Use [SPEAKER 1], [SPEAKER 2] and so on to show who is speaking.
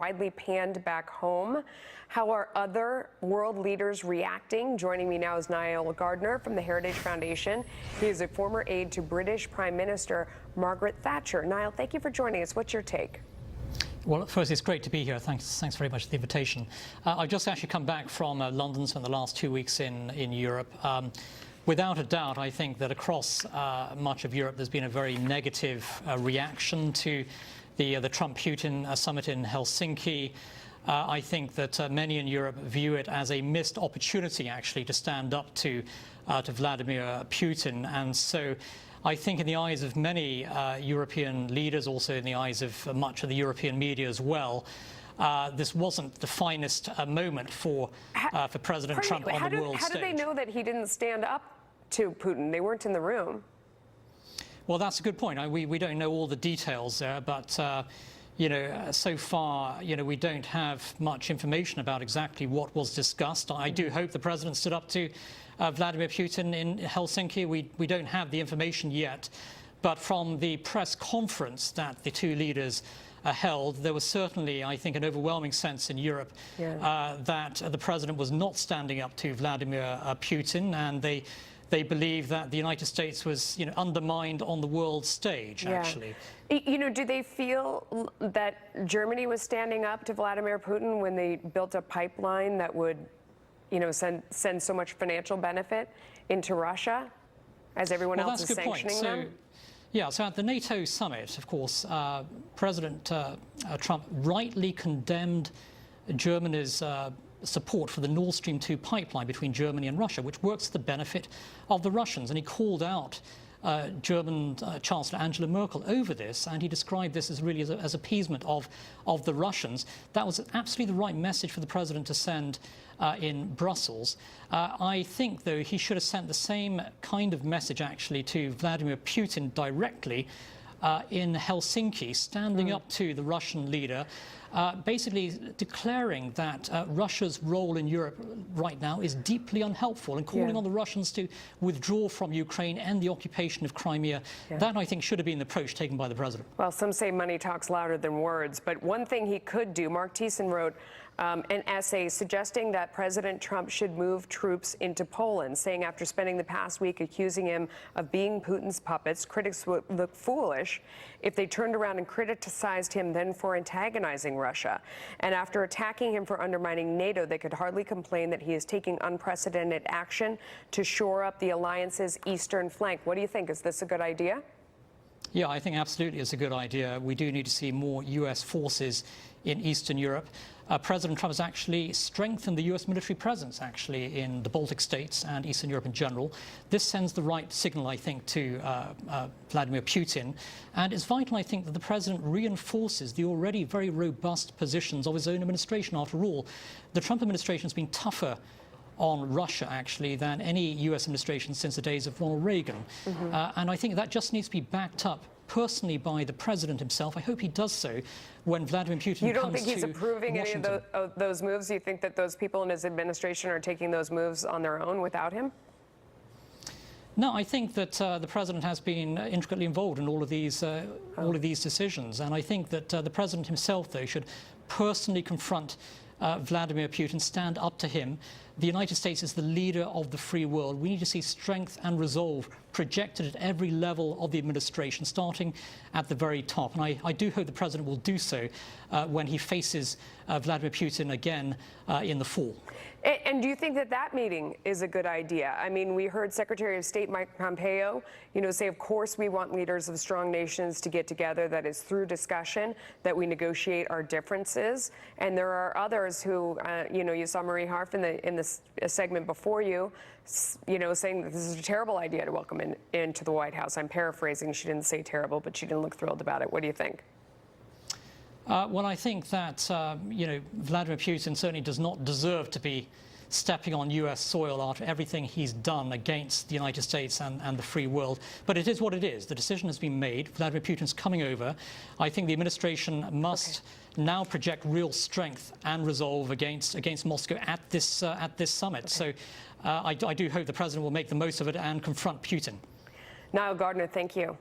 [SPEAKER 1] widely panned back home. How are other world leaders reacting? Joining me now is Nile Gardiner from the Heritage Foundation. He is a former aide to British Prime Minister Margaret Thatcher. Nile, thank you for joining us. What's your take?
[SPEAKER 2] Well, first, it's great to be here. Thanks very much for the invitation. I've just actually come back from London, spent the last 2 weeks in Europe. Without a doubt, I think that across much of Europe, there's been a very negative reaction to the Trump-Putin summit in Helsinki. I think that many in Europe view it as a missed opportunity, actually, to stand up to Vladimir Putin. And so I think in the eyes of many European leaders, also in the eyes of much of the European media as well, this wasn't the finest moment for President Trump on the world stage.
[SPEAKER 1] How do they know that he didn't stand up to Putin? They weren't in the room.
[SPEAKER 2] Well, that's a good point. We don't know all the details there, but you know, so far, you know, we don't have much information about exactly what was discussed. I do hope the president stood up to Vladimir Putin in Helsinki. We don't have the information yet, but from the press conference that the two leaders held, there was certainly, I think, an overwhelming sense in Europe that the president was not standing up to Vladimir Putin, and they believe that the United States was, you know, undermined on the world stage, actually.
[SPEAKER 1] You know, do they feel that Germany was standing up to Vladimir Putin when they built a pipeline that would, you know, send so much financial benefit into Russia, as everyone else is sanctioning them?
[SPEAKER 2] Yeah, so at the NATO summit, of course, President Trump rightly condemned Germany's support for the Nord Stream 2 pipeline between Germany and Russia, which works to the benefit of the Russians. And he called out German Chancellor Angela Merkel over this, and he described this as really as appeasement of the Russians. That was absolutely the right message for the president to send in Brussels. I think, though, he should have sent the same kind of message, actually, to Vladimir Putin directly in Helsinki, standing up to the Russian leader, basically declaring that Russia's role in Europe right now is deeply unhelpful, and calling on the Russians to withdraw from Ukraine and the occupation of Crimea. That, I think, should have been the approach taken by the president. Well,
[SPEAKER 1] some say money talks louder than words, but one thing he could do, Mark Thiessen wrote an essay suggesting that President Trump should move troops into Poland, saying after spending the past week accusing him of being Putin's puppets, critics would look foolish if they turned around and criticized him then for antagonizing Russia. And after attacking him for undermining NATO, they could hardly complain that he is taking unprecedented action to shore up the alliance's eastern flank. What do you think? Is this a good idea?
[SPEAKER 2] Yeah, I think absolutely it's a good idea. We do need to see more U.S. forces in Eastern Europe. President Trump has actually strengthened the U.S. military presence, actually, in the Baltic states and Eastern Europe in general. This sends the right signal, I think, to Vladimir Putin. And it's vital, I think, that the president reinforces the already very robust positions of his own administration. After all, the Trump administration has been tougher on Russia, actually, than any U.S. administration since the days of Ronald Reagan. And I think that just needs to be backed up personally by the president himself. I hope he does so when Vladimir Putin comes to Washington. You don't think he's approving any
[SPEAKER 1] of those moves? Do you think that those people in his administration are taking those moves on their own without him?
[SPEAKER 2] No, I think that the president has been intricately involved in all of these decisions, and I think that the president himself, though, should personally confront Vladimir Putin, stand up to him. The United States is the leader of the free world. We need to see strength and resolve projected at every level of the administration, starting at the very top. And I do hope the president will do so when he faces Vladimir Putin again in the fall.
[SPEAKER 1] And do you think that that meeting is a good idea? I mean, we heard Secretary of State Mike Pompeo, you know, say, of course, we want leaders of strong nations to get together. That is through discussion that we negotiate our differences. And there are others who, you know, you saw Marie Harf in this segment before you know, saying that this is a terrible idea to welcome into the White House. I'm paraphrasing. She didn't say terrible, but she didn't look thrilled about it. What do you think?
[SPEAKER 2] Well, I think that, you know, Vladimir Putin certainly does not deserve to be stepping on U.S. soil after everything he's done against the United States and the free world. But it is what it is. The decision has been made. Vladimir Putin's coming over. I think the administration must now project real strength and resolve against Moscow at this summit. So I do hope the president will make the most of it and confront Putin.
[SPEAKER 1] Nile Gardiner, thank you.